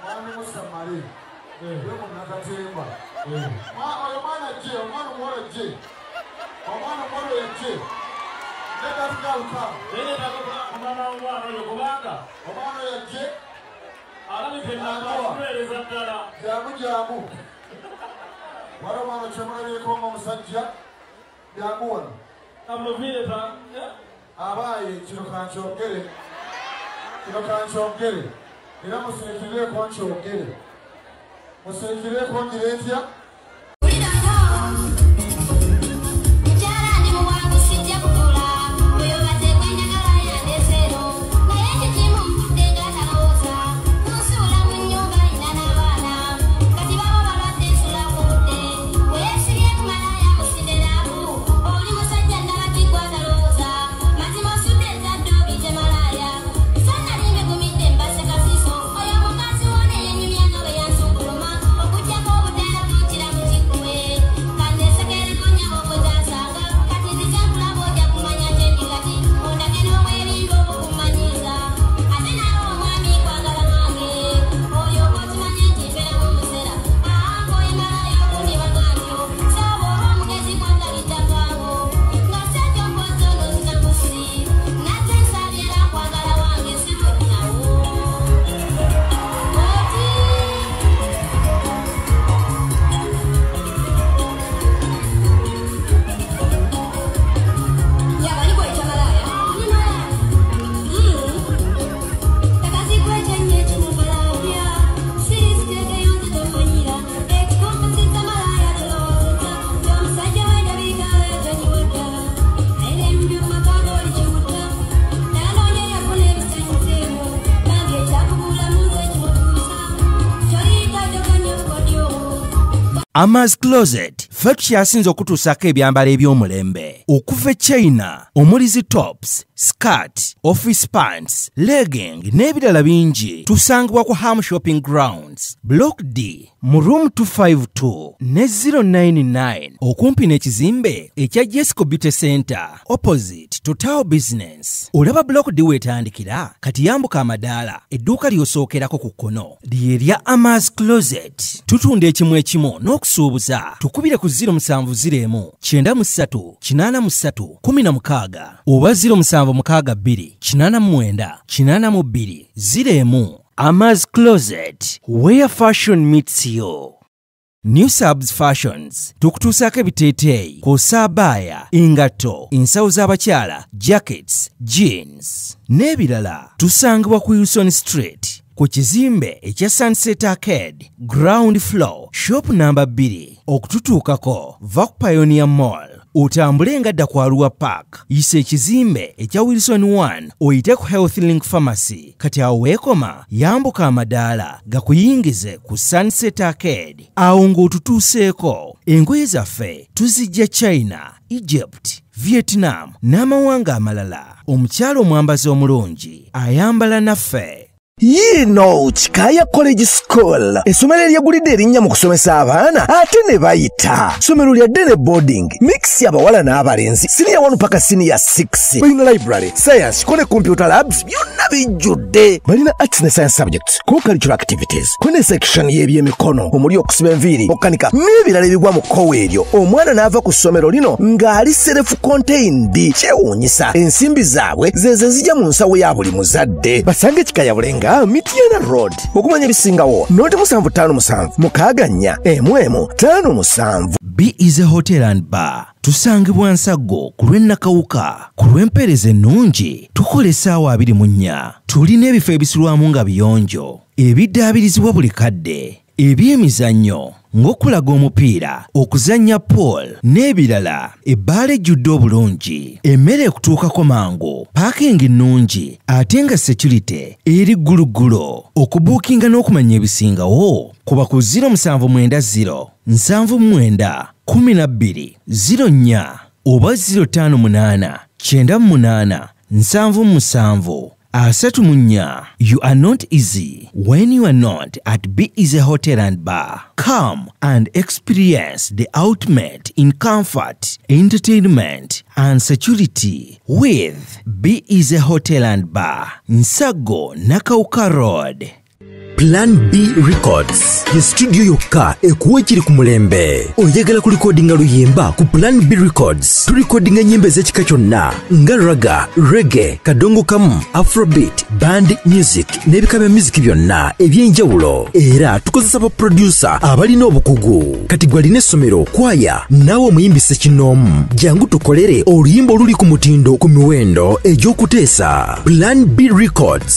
Mwami Musamali. Yoko mnakatemba. Oyo mwana je, omwana mwolo je. Omwana mwolo ya je. Let us go come. Omwana oyo kubanga. Omwana ya je. Alami penanga kueleza ddala. Jamu. Wala omwana kyemwali ekonga omusajja. Jamu wano. Amuvire ta. Abaye kino kankyogere. Era museekireko nkyogere. Museekireko ngireetya. Ama's Closet ffe tukyasinza okutuusako ebyambalo eby'omulembe okuva China omuli tops, skirt, office pants, legging n'ebirala bingi tusangibwa ku Ham Shopping Grounds Block D mu room 252 ne 099 okumpi n'ekizimbe ekya Jesco Beauty Center opposite to Tower Business. Olaba Block D wetandikira kati yambuka amadaala edduuka ly'osookerako ku kkono ly'erya Ama's Closet. Tutunda ekimu ekimu n'okusuubuza tukubire ku 0701 93 83 16 oba 0762 89 82 01. Ama's Closet, where fashion meets you. New Subs Fashions tukutuusako ebiteeteeyi kw'ossa abaya, engatto, ensawo z'abakyala, jackets, jeans n'ebirala. Tusangibwa ku Wilson Street ku kizimbe ekya Sunset Arcade ground floor shop number 2. Okututuukako va ku Pioneer Mall otambule ngadda ku Arua Park yise ekizimbe ekya Wilson 1 oyite ku Health Link Pharmacy. Kati awo weekoma yambuka amadaala gakuyingize ku Sunset Arcade awo ng'otutuuseeko. Engoye zaffe tuzijja China, Egypt, Vietnam n'amawanga amalala. Omukyala omwambazi omulungi ayambala naffe. Yino Chikaya College School essomero eryagulidde erinnya mu kusomesa abaana ate ne bayita ssomero lya Dene Boarding mix y'abawala n'abalenzi senior 1 paka senior 6 balina library science kone computer labs byonna bijjudde balina arts ne science subjects co-curricular activities kone section y'ebyemikono omuli okusiba enviiri okukanika n'ebirala ebigwa mu kkowe eryo. Omwana n'ava ku ssomero lino ng'ali self contained kyewuunyisa ensimbi zaabwe zeze zijja mu nsawo ya buli muzadde. Basange Chikaya Bulenga Mitiana Road okumanya ebisingawo noti 757 mukaganya emwemu 57. B is a hotel and bar. Tusangibwa Nsago ku lw'Ennakawuka ku lw'empeereza ennungi tukola essaawa 24. Tulina ebifo ebisulwamu nga biyonjo ebiddaabirizibwa buli kadde ebyemizannyo ng'okulaga omupiira, okuzannya pool n'ebirala. Ebbaala ejjudde obulungi, emmere ekutuukako mangu, paakingi nnungi ate nga security eri gguluggulo. Okubuukinga n'okumanya ebisingawo kuba ku 0790 79 12 04 oba 058 98 77 34. You are not easy when you are not at B Easy Hotel and Bar. Come and experience the ultimate in comfort, entertainment and security with B Easy Hotel and Bar, Nsago, Nakauka Road. Plan B Records ye studio yokka ekuwa ekiri ku mulembe. Oyagala ku recordinga luyimba ku Plan B Records. Tu recordinga nyimbe z'ekika kyonna nga raga, reggae, kadongo kamu, afrobeat, band music n'ebika bya music byonna eby'enjawulo. Era tukozesa ba producer abalina obukugu. Kati gwalina essomero kwaya naawe omuyimbise kinoomu. Jangu tukolere oluyimba oluli ku mutindo ku miwendo egy'okuteesa. Plan B Records